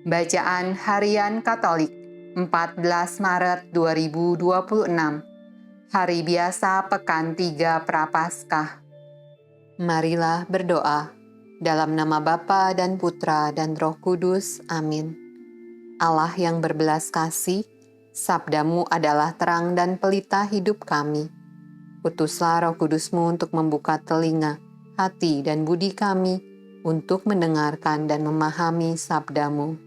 Bacaan Harian Katolik 14 Maret 2026, Hari Biasa Pekan 3 Prapaskah. Marilah berdoa. Dalam nama Bapa dan Putra dan Roh Kudus. Amin. Allah yang berbelas kasih, sabdamu adalah terang dan pelita hidup kami. Utuslah Roh Kudusmu untuk membuka telinga, hati dan budi kami untuk mendengarkan dan memahami sabdamu.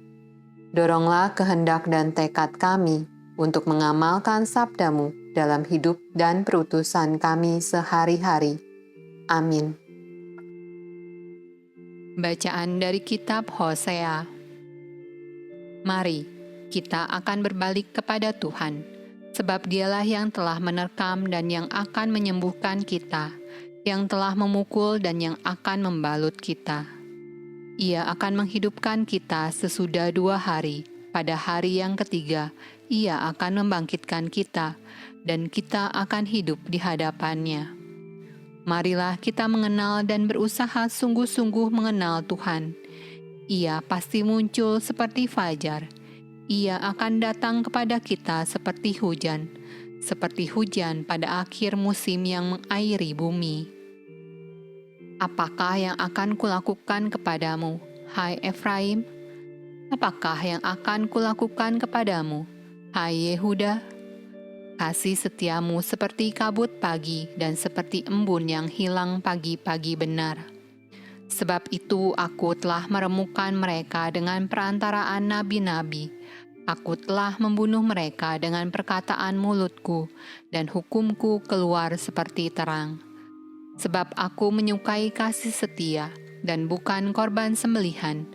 Doronglah kehendak dan tekad kami untuk mengamalkan sabdamu dalam hidup dan perutusan kami sehari-hari. Amin. Bacaan dari kitab Hosea. Mari, kita akan berbalik kepada Tuhan, sebab Dialah yang telah menerkam dan yang akan menyembuhkan kita, yang telah memukul dan yang akan membalut kita. Ia akan menghidupkan kita sesudah 2 hari. Pada hari yang ketiga, Ia akan membangkitkan kita, dan kita akan hidup di hadapan-Nya. Marilah kita mengenal dan berusaha sungguh-sungguh mengenal Tuhan. Ia pasti muncul seperti fajar. Ia akan datang kepada kita seperti hujan pada akhir musim yang mengairi bumi. Apakah yang akan kulakukan kepadamu, hai Efraim? Apakah yang akan kulakukan kepadamu, hai Yehuda? Kasih setiamu seperti kabut pagi dan seperti embun yang hilang pagi-pagi benar. Sebab itu aku telah meremukkan mereka dengan perantaraan nabi-nabi. Aku telah membunuh mereka dengan perkataan mulutku, dan hukumku keluar seperti terang. Sebab aku menyukai kasih setia dan bukan korban sembelihan,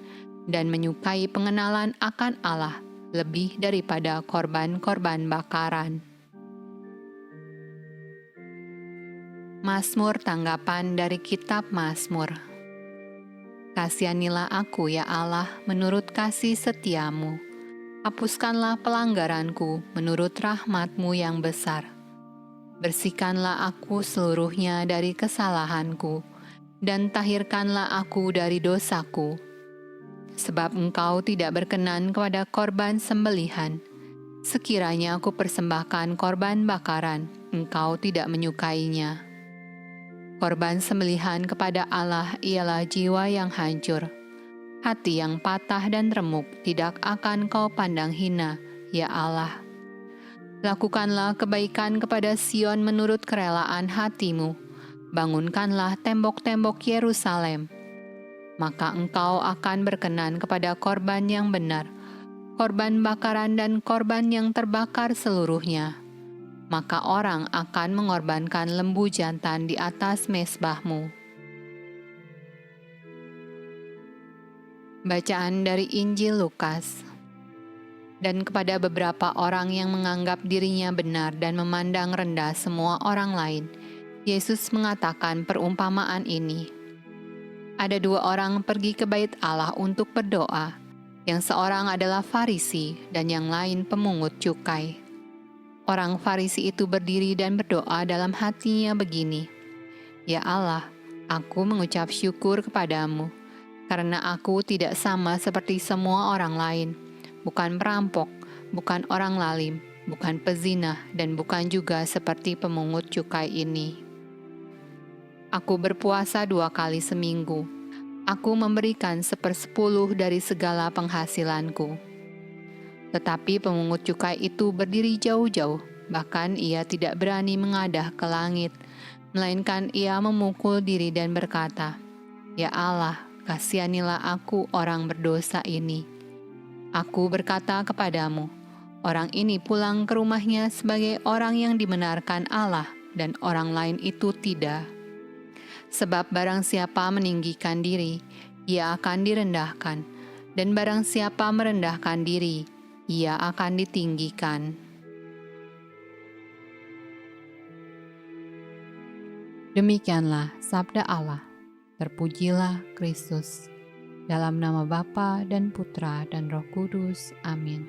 dan menyukai pengenalan akan Allah lebih daripada korban-korban bakaran. Mazmur tanggapan dari kitab Mazmur. Kasihanilah aku ya Allah menurut kasih setiamu. Hapuskanlah pelanggaranku menurut rahmat-Mu yang besar. Bersihkanlah aku seluruhnya dari kesalahanku, dan tahirkanlah aku dari dosaku. Sebab Engkau tidak berkenan kepada korban sembelihan. Sekiranya aku persembahkan korban bakaran, Engkau tidak menyukainya. Korban sembelihan kepada Allah ialah jiwa yang hancur. Hati yang patah dan remuk tidak akan Kau pandang hina, ya Allah. Lakukanlah kebaikan kepada Sion menurut kerelaan hatimu. Bangunkanlah tembok-tembok Yerusalem. Maka Engkau akan berkenan kepada korban yang benar, korban bakaran dan korban yang terbakar seluruhnya. Maka orang akan mengorbankan lembu jantan di atas mezbah-Mu. Bacaan dari Injil Lukas. Dan kepada beberapa orang yang menganggap dirinya benar dan memandang rendah semua orang lain, Yesus mengatakan perumpamaan ini. Ada 2 orang pergi ke bait Allah untuk berdoa, yang seorang adalah Farisi dan yang lain pemungut cukai. Orang Farisi itu berdiri dan berdoa dalam hatinya begini, "Ya Allah, aku mengucap syukur kepadamu, karena aku tidak sama seperti semua orang lain, bukan perampok, bukan orang lalim, bukan pezina, dan bukan juga seperti pemungut cukai ini. Aku berpuasa 2 kali seminggu. Aku memberikan 1/10 dari segala penghasilanku." Tetapi pemungut cukai itu berdiri jauh-jauh, bahkan ia tidak berani mengadah ke langit, melainkan ia memukul diri dan berkata, "Ya Allah, kasihanilah aku orang berdosa ini." Aku berkata kepadamu, orang ini pulang ke rumahnya sebagai orang yang dibenarkan Allah, dan orang lain itu tidak. Sebab barang siapa meninggikan diri, ia akan direndahkan, dan barang siapa merendahkan diri, ia akan ditinggikan. Demikianlah sabda Allah. Terpujilah Kristus. Dalam nama Bapa dan Putra dan Roh Kudus. Amin.